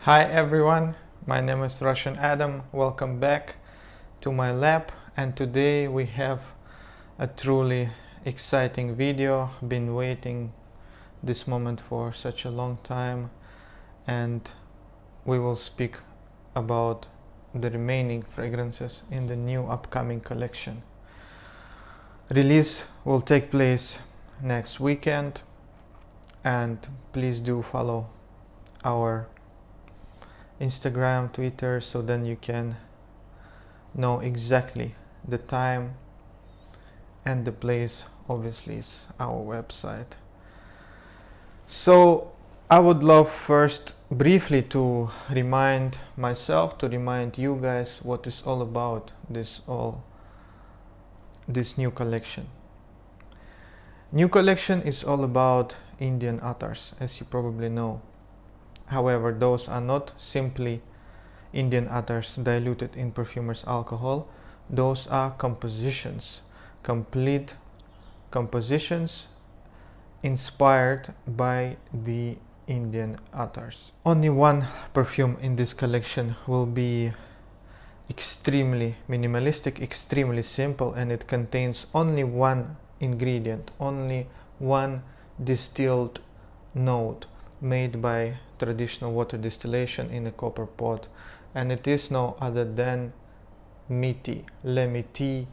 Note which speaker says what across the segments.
Speaker 1: Hi everyone, my name is Russian Adam. Welcome back to my lab, and today we have a truly exciting video. Been waiting this moment for such a long time, and we will speak about the remaining fragrances in the new upcoming collection. Release will take place next weekend, and please do follow our Instagram, Twitter, so then you can know exactly the time and the place. Obviously it's our website. So I would love first briefly to remind myself, to remind you guys what is all about this new collection. New collection is all about Indian attars, as you probably know. However, those are not simply Indian attars diluted in perfumer's alcohol. Those are compositions, complete compositions inspired by the Indian attars. Only one perfume in this collection will be extremely minimalistic, extremely simple, and it contains only one ingredient, only one distilled note made by traditional water distillation in a copper pot, and it is no other than Miti. Le Miti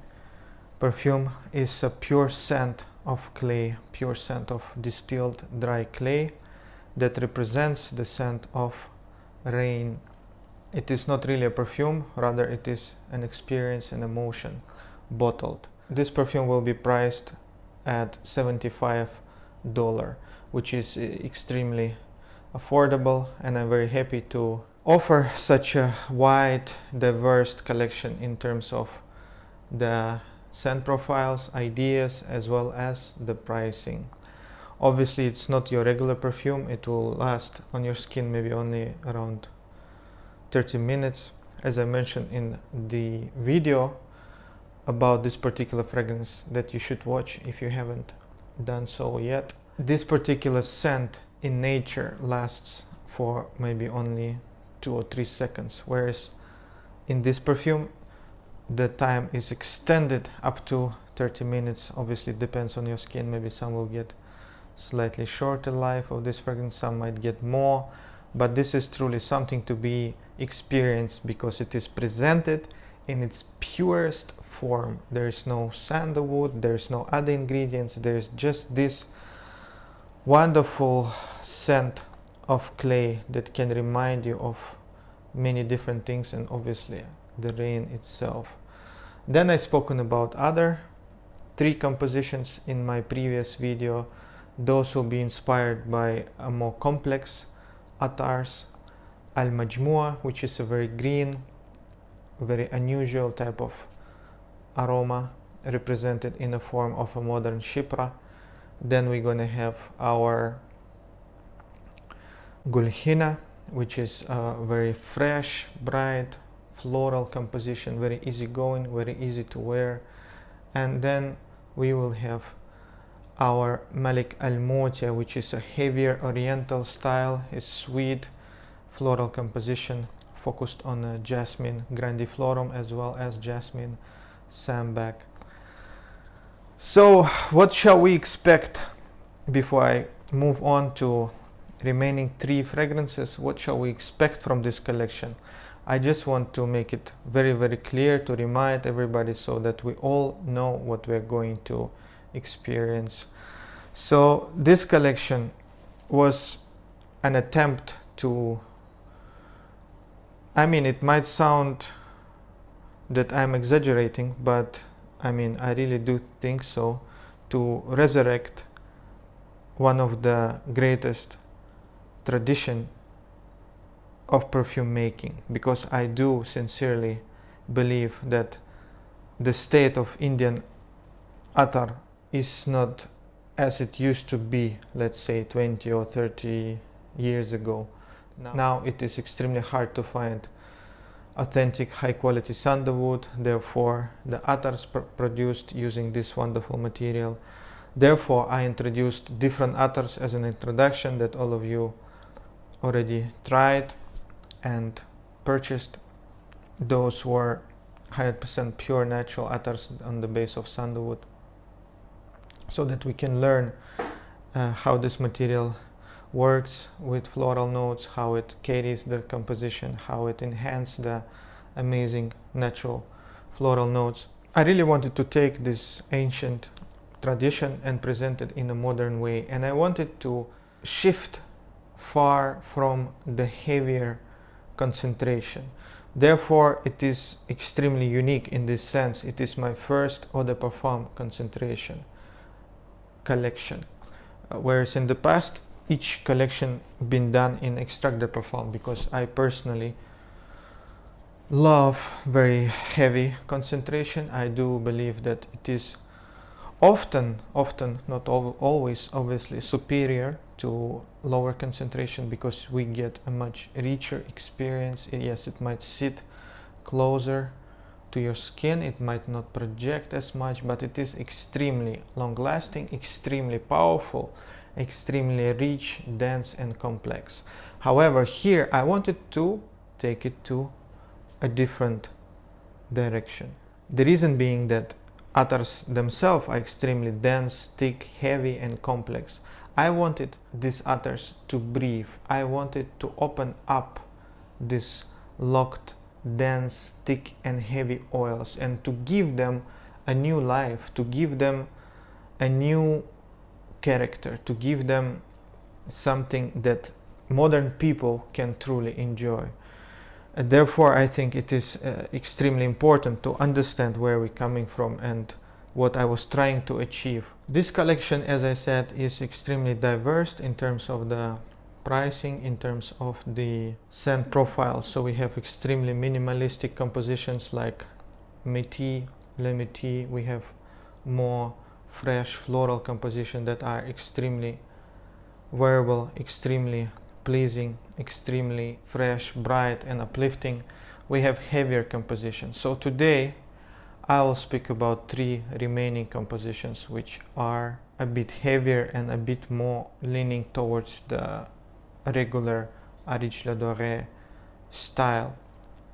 Speaker 1: perfume is a pure scent of clay, pure scent of distilled dry clay that represents the scent of rain. It is not really a perfume, rather it is an experience and emotion bottled. This perfume will be priced at $75, which is extremely affordable, and I'm very happy to offer such a wide, diverse collection in terms of the scent profiles, ideas, as well as the pricing. Obviously it's not your regular perfume. It will last on your skin maybe only around 30 minutes. As I mentioned in the video about this particular fragrance that you should watch if you haven't done so yet, this particular scent in nature lasts for maybe only 2 or 3 seconds, whereas in this perfume the time is extended up to 30 minutes. Obviously it depends on your skin. Maybe some will get slightly shorter life of this fragrance, some might get more, but this is truly something to be experienced because it is presented in its purest form. There is no sandalwood, there is no other ingredients, there is just this wonderful scent of clay that can remind you of many different things, and obviously the rain itself. Then I've spoken about other 3 compositions in my previous video. Those will be inspired by a more complex attars. Al-Majmua, which is a very green, very unusual type of aroma represented in the form of a modern Shipra. Then we're gonna have our Gulhina, which is a very fresh, bright, floral composition, very easygoing, very easy to wear. And then we will have our Malik Al-Motia, which is a heavier oriental style, a sweet floral composition focused on jasmine grandiflorum as well as jasmine sambac. So what shall we expect before I move on to remaining 3 fragrances? What shall we expect from this collection? I just want to make it very, very clear to remind everybody so that we all know what we're going to experience. So this collection was an attempt to, it might sound that I'm exaggerating, but I really do think so, to resurrect one of the greatest tradition of perfume making, because I do sincerely believe that the state of Indian attar is not as it used to be, let's say 20 or 30 years ago. Now it is extremely hard to find authentic high quality sandalwood. Therefore the attars produced using this wonderful material. Therefore I introduced different attars as an introduction that all of you already tried. and purchased. Those were 100% pure natural attars on the base of sandalwood, so that we can learn how this material works with floral notes, how it carries the composition, how it enhances the amazing natural floral notes. I really wanted to take this ancient tradition and present it in a modern way, and I wanted to shift far from the heavier concentration. Therefore, it is extremely unique in this sense. It is my first Eau de Parfum concentration collection, whereas in the past each collection been done in Extract de Parfum, because I personally love very heavy concentration. I do believe that it is often, not always, obviously, superior to lower concentration, because we get a much richer experience. Yes, it might sit closer to your skin, it might not project as much, but it is extremely long lasting, extremely powerful, extremely rich, dense and complex. However, here I wanted to take it to a different direction. The reason being that attars themselves are extremely dense, thick, heavy and complex. I wanted these attars to breathe. I wanted to open up this locked, dense, thick and heavy oils and to give them a new life, to give them a new character, to give them something that modern people can truly enjoy. Therefore, I think it is extremely important to understand where we're coming from and what I was trying to achieve. This collection, as I said, is extremely diverse in terms of the pricing, in terms of the scent profile. So we have extremely minimalistic compositions like Métis, Le Métis. We have more fresh floral compositions that are extremely wearable, extremely pleasing, extremely fresh, bright and uplifting. We have heavier compositions. So today I will speak about 3 remaining compositions which are a bit heavier and a bit more leaning towards the regular Areej le Dore style,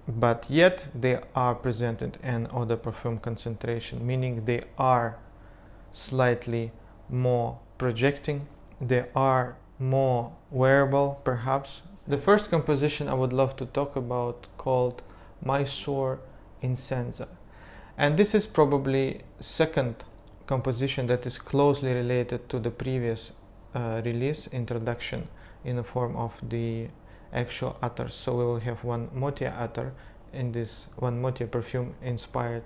Speaker 1: but yet they are presented in Eau de Parfum concentration, meaning they are slightly more projecting, they are more wearable perhaps. The first composition I would love to talk about called Mysore Incenza, and this is probably second composition that is closely related to the previous release introduction in the form of the actual attars. So we will have one Motia attar in this, one Motia perfume inspired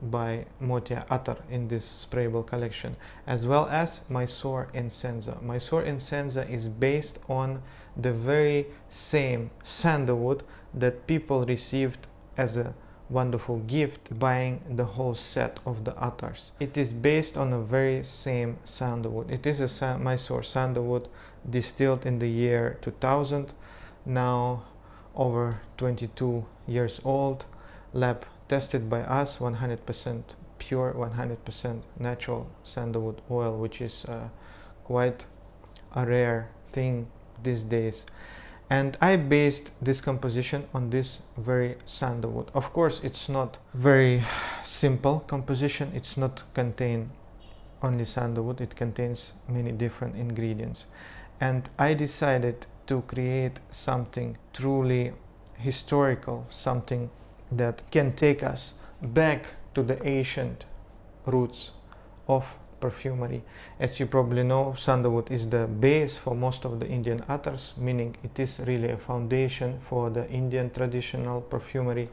Speaker 1: by Motia attar in this sprayable collection, as well as Mysore Incenza. Mysore Incenza is based on the very same sandalwood that people received as a wonderful gift buying the whole set of the attars. It is based on a very same sandalwood. It is a Mysore sandalwood distilled in the year 2000, now over 22 years old, lab tested by us, 100% pure, 100% natural sandalwood oil, which is quite a rare thing these days. And I based this composition on this very sandalwood. Of course, it's not very simple composition. It's not contain only sandalwood. It contains many different ingredients. And I decided to create something truly historical, something that can take us back to the ancient roots of perfumery. As you probably know, sandalwood is the base for most of the Indian attars, meaning it is really a foundation for the Indian traditional perfumery,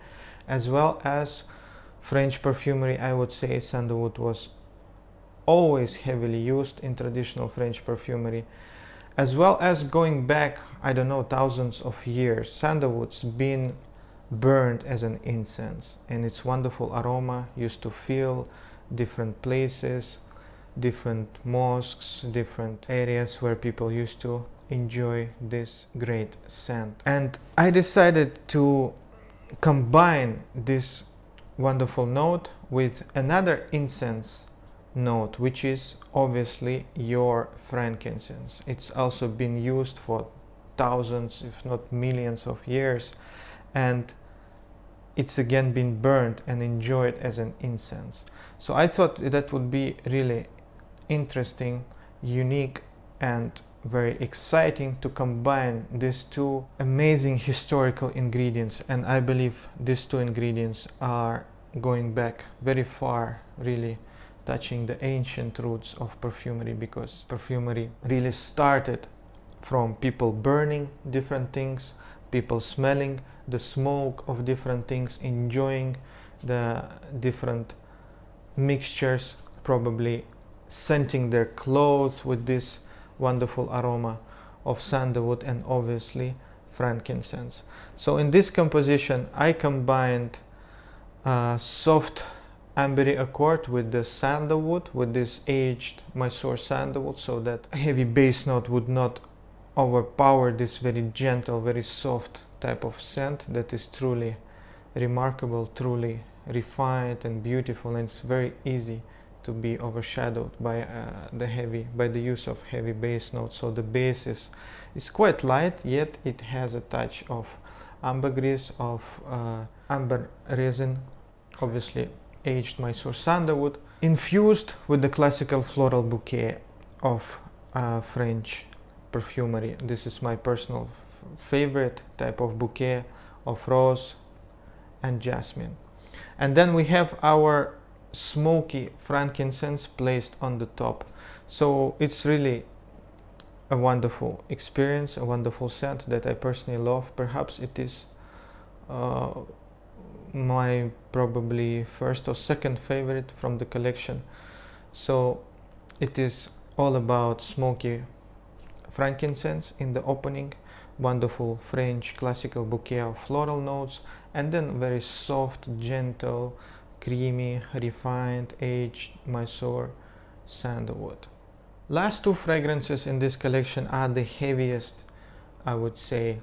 Speaker 1: as well as French perfumery. I would say sandalwood was always heavily used in traditional French perfumery, as well as going back, I don't know, thousands of years. Sandalwood's been burned as an incense, and its wonderful aroma used to fill different places, different mosques, different areas where people used to enjoy this great scent. And I decided to combine this wonderful note with another incense note, which is obviously your frankincense. It's also been used for thousands, if not millions of years, and it's again been burned and enjoyed as an incense. So I thought that would be really interesting, unique, and very exciting to combine these two amazing historical ingredients. And I believe these two ingredients are going back very far, really touching the ancient roots of perfumery, because perfumery really started from people burning different things, people smelling the smoke of different things, enjoying the different mixtures, probably scenting their clothes with this wonderful aroma of sandalwood and obviously frankincense. So in this composition I combined soft ambery accord with the sandalwood, with this aged Mysore sandalwood, so that heavy base note would not overpower this very gentle, very soft type of scent that is truly remarkable, truly refined and beautiful, and it's very easy to be overshadowed by the use of heavy base notes. So the base is quite light, yet it has a touch of ambergris, of amber resin, obviously aged Mysore sandalwood, infused with the classical floral bouquet of French perfumery. This is my personal favorite type of bouquet of rose and jasmine. And then we have our smoky frankincense placed on the top. So it's really a wonderful experience, a wonderful scent that I personally love. Perhaps it is my probably first or second favorite from the collection. So it is all about smoky frankincense in the opening, wonderful French classical bouquet of floral notes, and then very soft, gentle, creamy, refined, aged Mysore sandalwood. Last two fragrances in this collection are the heaviest, I would say.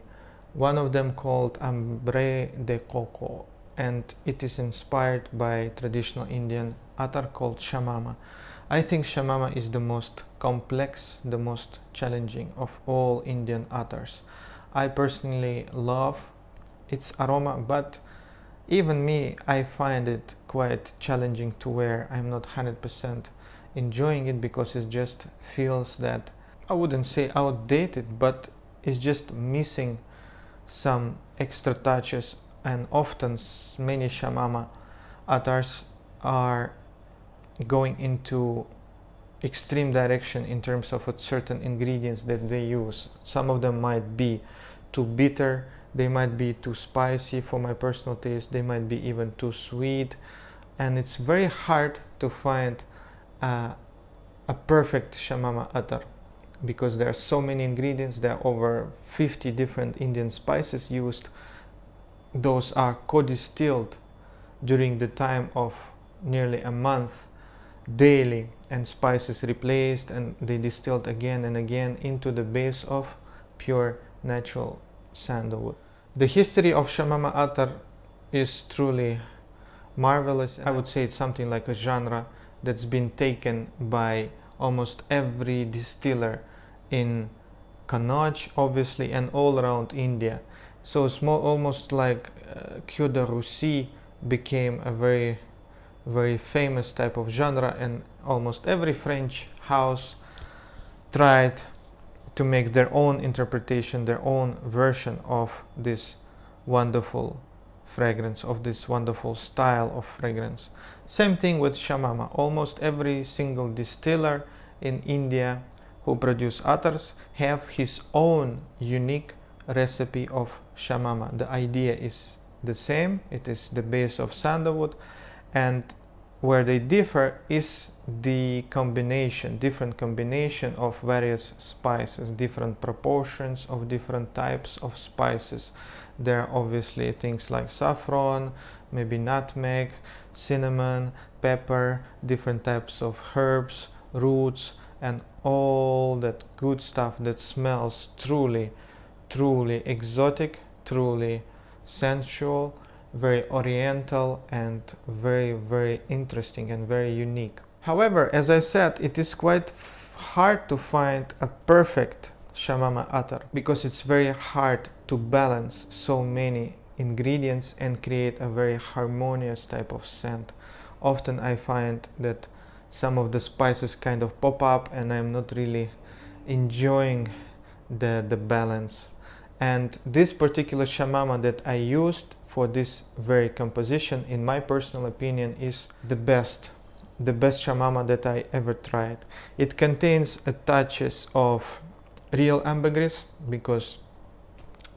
Speaker 1: One of them called Ambre de Coco, and it is inspired by traditional Indian attar called Shamama. I think Shamama is the most complex, the most challenging of all Indian attars. I personally love its aroma, but even me, I find it quite challenging to wear. I'm not 100% enjoying it because it just feels that, I wouldn't say outdated, but it's just missing some extra touches, and often many Shamama attars are going into extreme direction in terms of certain ingredients that they use. Some of them might be too bitter, they might be too spicy for my personal taste, they might be even too sweet, and it's very hard to find a perfect Shamama attar because there are so many ingredients. There are over 50 different Indian spices used. Those are co-distilled during the time of nearly a month daily, and spices replaced, and they distilled again and again into the base of pure natural sandalwood. The history of Shamama attar is truly marvelous. I would say it's something like a genre that's been taken by almost every distiller in Kannauj, obviously, and all around India. So it's almost like Queue de Russie became a very, very famous type of genre, and almost every French house tried to make their own interpretation, their own version of this wonderful fragrance, of this wonderful style of fragrance. Same thing with Shamama. Almost every single distiller in India who produce attars have his own unique recipe of Shamama. The idea is the same. It is the base of sandalwood, and where they differ is the combination, different combination of various spices, different proportions of different types of spices. There are obviously things like saffron, maybe nutmeg, cinnamon, pepper, different types of herbs, roots, and all that good stuff that smells truly, truly exotic, truly sensual, very oriental, and very, very interesting and very unique. However, as I said, it is quite hard to find a perfect shamama attar, because it's very hard to balance so many ingredients and create a very harmonious type of scent. Often I find that some of the spices kind of pop up and I'm not really enjoying the balance. And this particular shamama that I used for this very composition, in my personal opinion, is the best shamama that I ever tried. It contains a touches of real ambergris, because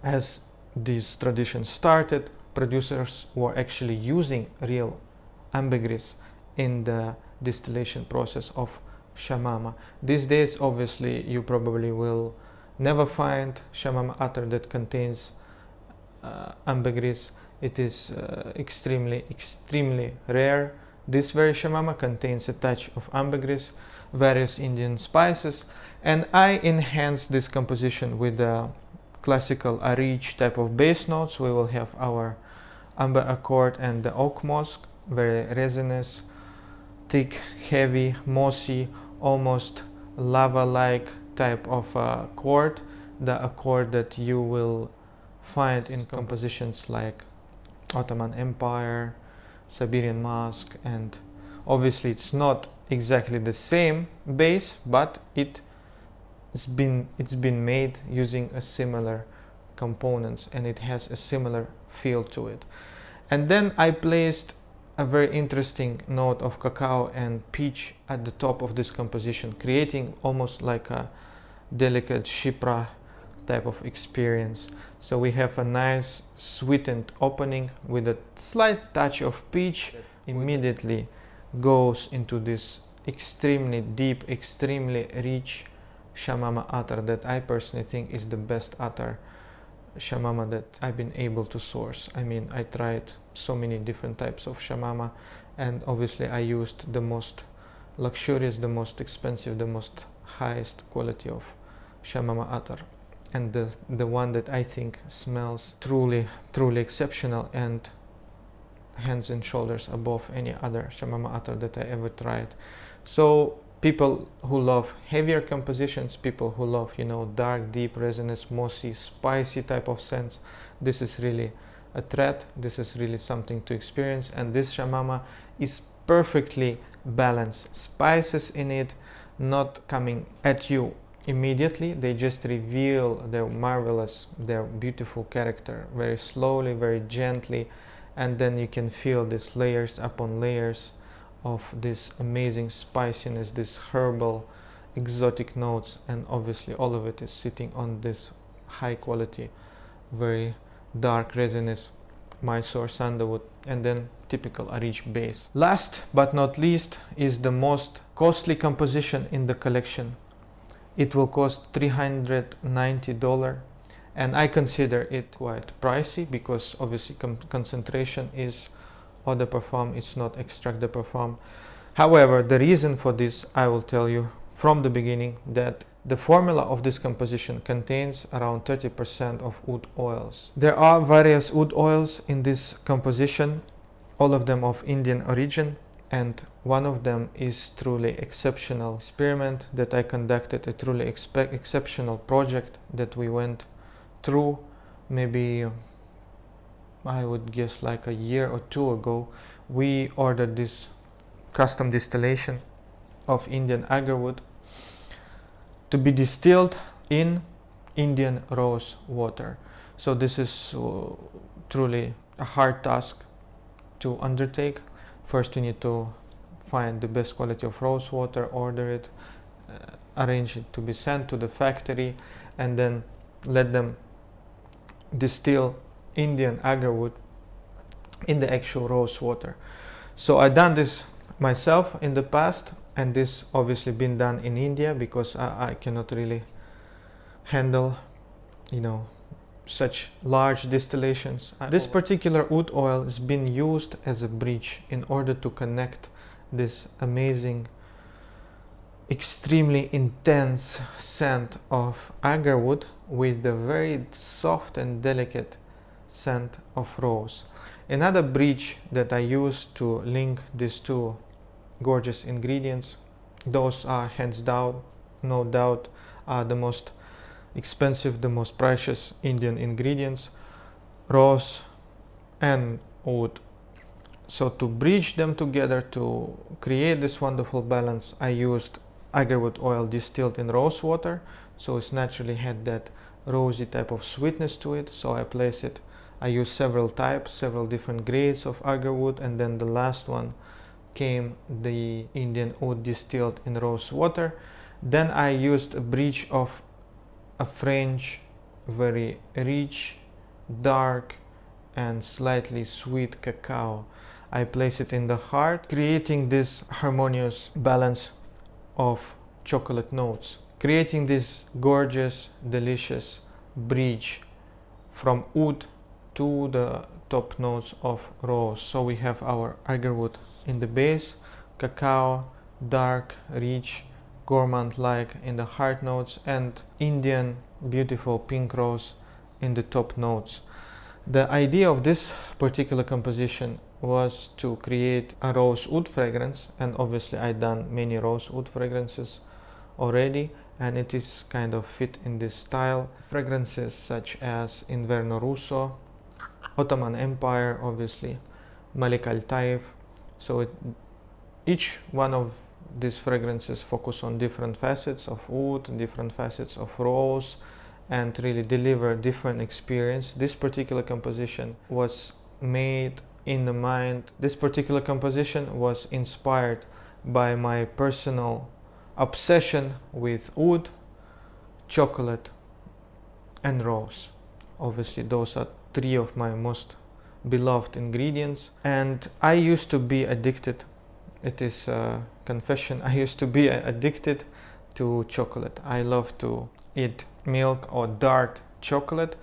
Speaker 1: as this tradition started, producers were actually using real ambergris in the distillation process of shamama. These days, obviously, you probably will never find shamama attar that contains ambergris. It is extremely rare. This very shamama contains a touch of ambergris, various Indian spices, and I enhanced this composition with the classical Areej type of base notes. We will have our amber accord and the oak musk, very resinous, thick, heavy, mossy, almost lava-like type of accord, the accord that you will find in compositions like Ottoman Empire, Siberian Musk, and obviously it's not exactly the same base, but it's been made using a similar components and it has a similar feel to it. And then I placed a very interesting note of cacao and peach at the top of this composition, creating almost like a delicate Shipra type of experience. So we have a nice sweetened opening with a slight touch of peach. Immediately goes into this extremely deep, extremely rich shamama attar that I personally think is the best attar shamama that I've been able to source. I mean, I tried so many different types of shamama, and obviously I used the most luxurious, the most expensive, the most highest quality of shamama attar, and the one that I think smells truly exceptional and hands and shoulders above any other shamama attar that I ever tried. So people who love heavier compositions, people who love, dark, deep, resinous, mossy, spicy type of scents, this is really a threat. This is really something to experience, and this shamama is perfectly balanced. Spices in it not coming at you immediately, they just reveal their beautiful character very slowly, very gently, and then you can feel these layers upon layers of this amazing spiciness, this herbal exotic notes, and obviously all of it is sitting on this high quality, very dark resinous Mysore sandalwood, and then typical Areej base. Last but not least is the most costly composition in the collection. It will cost $390, and I consider it quite pricey because obviously concentration is Eau de Parfum, it's not Extract de Parfum. However, the reason for this, I will tell you from the beginning, that the formula of this composition contains around 30% of wood oils. There are various wood oils in this composition, all of them of Indian origin, and one of them is truly exceptional experiment that I conducted, a truly exceptional project that we went through maybe, I would guess, like a year or two ago. We ordered this custom distillation of Indian agarwood to be distilled in Indian rose water. So this is truly a hard task to undertake. First you need to find the best quality of rose water, order it, arrange it to be sent to the factory, and then let them distill Indian agarwood in the actual rose water. So I done this myself in the past, and this obviously been done in India because I cannot really handle such large distillations. This particular wood oil has been used as a bridge in order to connect this amazing, extremely intense scent of agarwood with the very soft and delicate scent of rose. Another bridge that I use to link these two gorgeous ingredients, those are hands down, no doubt, are the most expensive, the most precious Indian ingredients, rose and oud. So to bridge them together, to create this wonderful balance, I used agarwood oil distilled in rose water, so it's naturally had that rosy type of sweetness to it. So I used several types, several different grades of agarwood, and then the last one came the Indian oud distilled in rose water. Then I used a bridge of a French, very rich, dark and slightly sweet cacao. I place it in the heart, creating this harmonious balance of chocolate notes, creating this gorgeous, delicious bridge from oud to the top notes of rose. So we have our agarwood in the base, cacao, dark, rich, gourmand-like in the heart notes, and Indian beautiful pink rose in the top notes. The idea of this particular composition was to create a rose oud fragrance, and obviously I done many rose oud fragrances already, and it is kind of fit in this style. Fragrances such as Inverno Russo, Ottoman Empire, obviously, Malik Al-Taif. So each one of these fragrances focus on different facets of oud and different facets of rose, and really deliver different experience. This particular composition was made in the mind. This particular composition was inspired by my personal obsession with oud, chocolate and rose. Obviously those are three of my most beloved ingredients, and I used to be addicted. It is a confession. I used to be addicted to chocolate. I love to eat milk or dark chocolate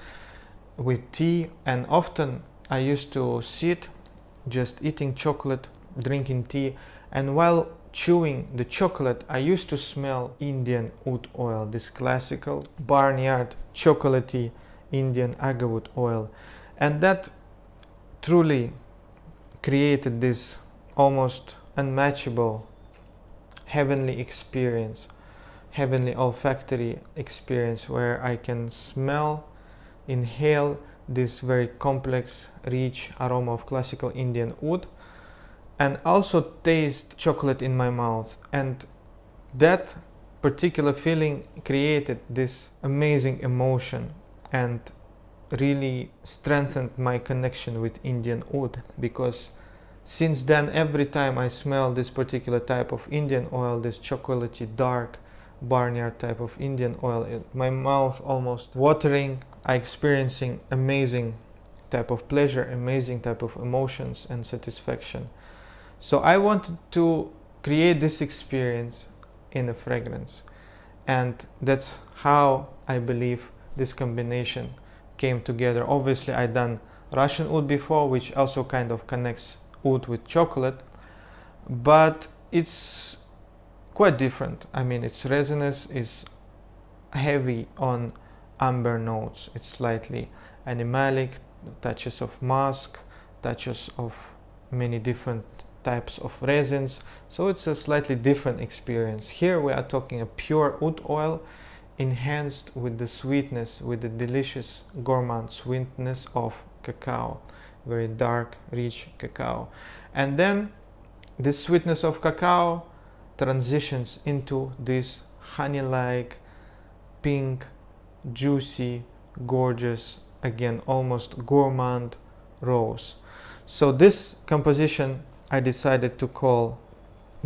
Speaker 1: with tea, and often I used to sit just eating chocolate, drinking tea, and while chewing the chocolate I used to smell Indian oud oil, this classical barnyard chocolatey Indian agarwood oil, and that truly created this almost unmatchable heavenly experience, heavenly olfactory experience, where I can smell, inhale this very complex, rich aroma of classical Indian oud, and also taste chocolate in my mouth. And that particular feeling created this amazing emotion and really strengthened my connection with Indian oud, because since then every time I smell this particular type of Indian oil, this chocolatey dark barnyard type of Indian oil, my mouth almost watering, I experiencing amazing type of pleasure, amazing type of emotions and satisfaction. So I wanted to create this experience in a fragrance, and that's how I believe this combination came together. Obviously I done Russian oud before, which also kind of connects oud with chocolate, but it's quite different. I mean, its resinous is heavy on amber notes. It's slightly animalic, touches of musk, touches of many different types of resins. So it's a slightly different experience. Here we are talking a pure oud oil enhanced with the sweetness, with the delicious gourmand sweetness of cacao, very dark, rich cacao. And then this sweetness of cacao transitions into this honey-like, pink, juicy, gorgeous, again almost gourmand rose. So this composition I decided to call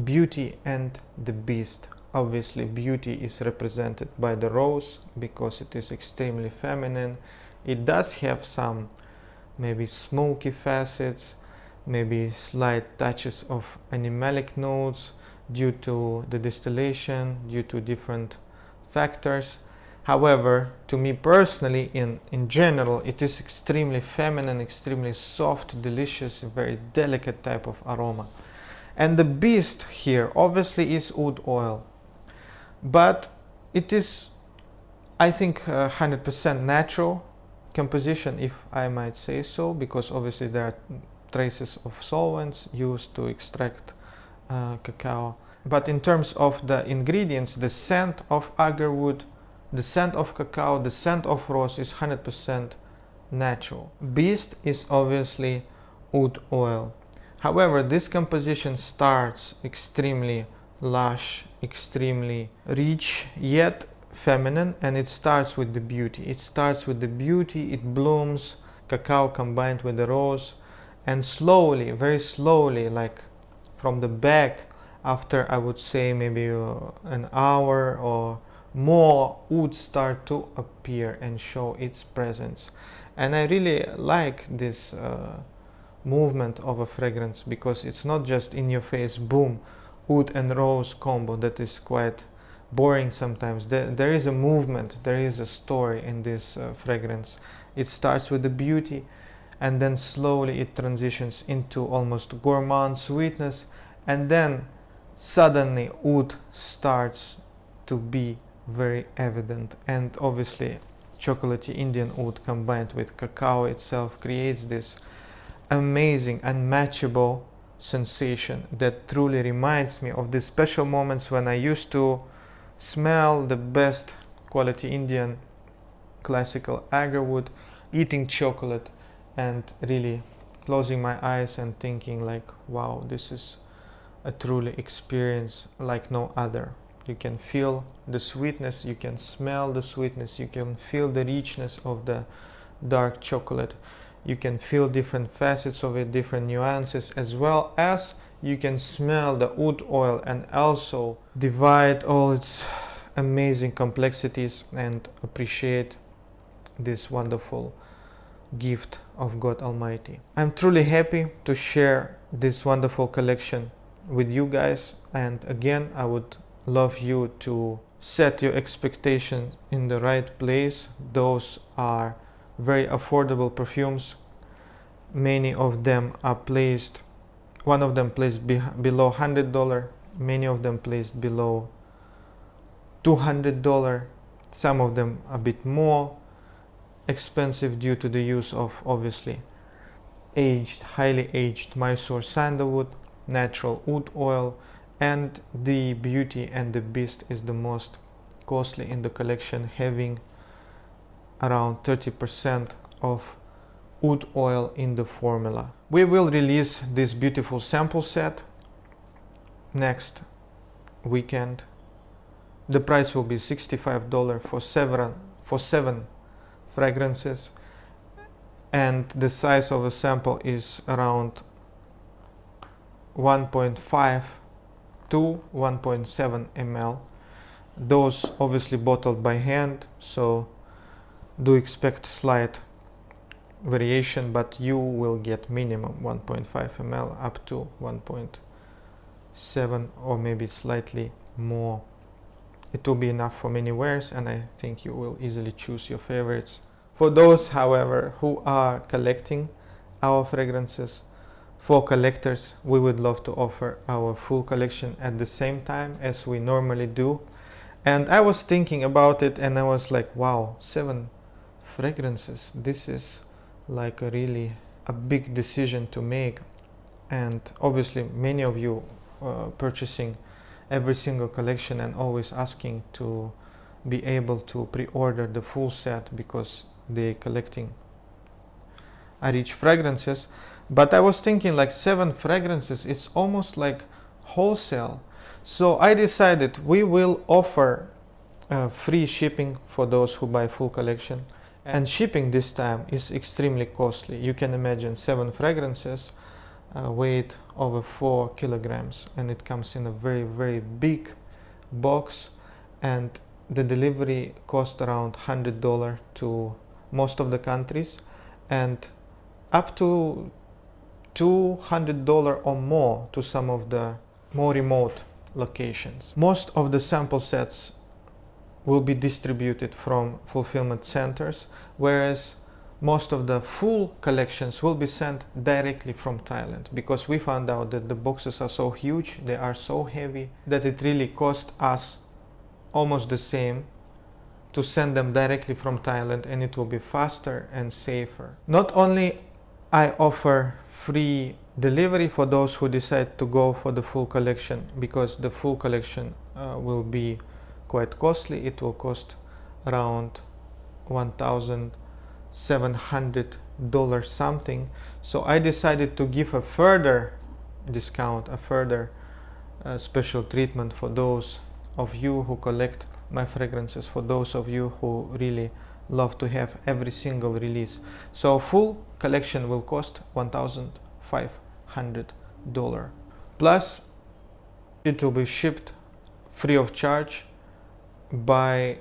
Speaker 1: Beauty and the Beast. Obviously beauty is represented by the rose because it is extremely feminine. It does have some maybe smoky facets, maybe slight touches of animalic notes due to the distillation, due to different factors. However, to me personally, in general, it is extremely feminine, extremely soft, delicious, very delicate type of aroma. And the beast here obviously is oud oil, but it is, I think, 100% natural composition, if I might say so, because obviously there are traces of solvents used to extract cacao. But in terms of the ingredients, the scent of agarwood The scent of cacao, the scent of rose is 100% natural. Beast is obviously oud oil. However, this composition starts extremely lush, extremely rich, yet feminine, and it starts with the beauty. It starts with the beauty, it blooms, cacao combined with the rose, and slowly, very slowly, like from the back, after I would say maybe an hour or more, would start to appear and show its presence. And I really like this movement of a fragrance, because it's not just in your face, boom, oud and rose combo that is quite boring sometimes. There is a movement, there is a story in this fragrance. It starts with the beauty, and then slowly it transitions into almost gourmand sweetness, and then suddenly oud starts to be very evident. And obviously chocolatey Indian oud combined with cacao itself creates this amazing, unmatchable sensation that truly reminds me of the special moments when I used to smell the best quality Indian classical agarwood, eating chocolate, and really closing my eyes and thinking like, wow, this is a truly experience like no other. You can feel the sweetness, you can smell the sweetness, you can feel the richness of the dark chocolate, you can feel different facets of it, different nuances, as well as you can smell the oud oil and also divide all its amazing complexities and appreciate this wonderful gift of God Almighty. I'm truly happy to share this wonderful collection with you guys, and again I would love you to set your expectations in the right place. Those are very affordable perfumes. Many of them are placed, one of them placed below $100, many of them placed below $200, some of them a bit more expensive due to the use of obviously highly aged Mysore sandalwood, natural oud oil, and the beauty and the beast is the most costly in the collection, having around 30% of oud oil in the formula. We will release this beautiful sample set next weekend. The price will be $65 for seven fragrances, and the size of a sample is around 1.5 to 1.7 ml. Those obviously bottled by hand, so do expect slight variation, but you will get minimum 1.5 ml up to 1.7 or maybe slightly more. It will be enough for many wears, and I think you will easily choose your favorites. For those, however, who are collecting our fragrances, for collectors, we would love to offer our full collection at the same time as we normally do. And I was thinking about it and I was like, wow, 7 fragrances. This is like a big decision to make. And obviously many of you purchasing every single collection and always asking to be able to pre-order the full set because they're collecting Areej fragrances. But I was thinking like 7 fragrances, it's almost like wholesale. So I decided we will offer free shipping for those who buy full collection. And shipping this time is extremely costly. You can imagine 7 fragrances weight over 4 kilograms, and it comes in a very, very big box, and the delivery cost around $100 to most of the countries, and up to $200 or more to some of the more remote locations. Most of the sample sets will be distributed from fulfillment centers, whereas most of the full collections will be sent directly from Thailand, because we found out that the boxes are so huge, they are so heavy, that it really cost us almost the same to send them directly from Thailand, and it will be faster and safer. Not only I offer free delivery for those who decide to go for the full collection, because the full collection will be quite costly. It will cost around $1,700 something. So I decided to give a further discount, a further special treatment for those of you who collect my fragrances, for those of you who really love to have every single release. So full collection will cost $1,500. Plus it will be shipped free of charge by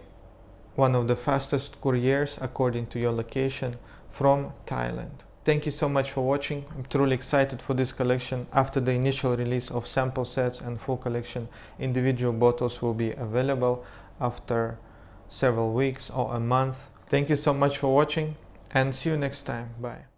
Speaker 1: one of the fastest couriers according to your location from Thailand. Thank you so much for watching. I'm truly excited for this collection. After the initial release of sample sets and full collection, individual bottles will be available after several weeks or a month. Thank you so much for watching and see you next time. Bye.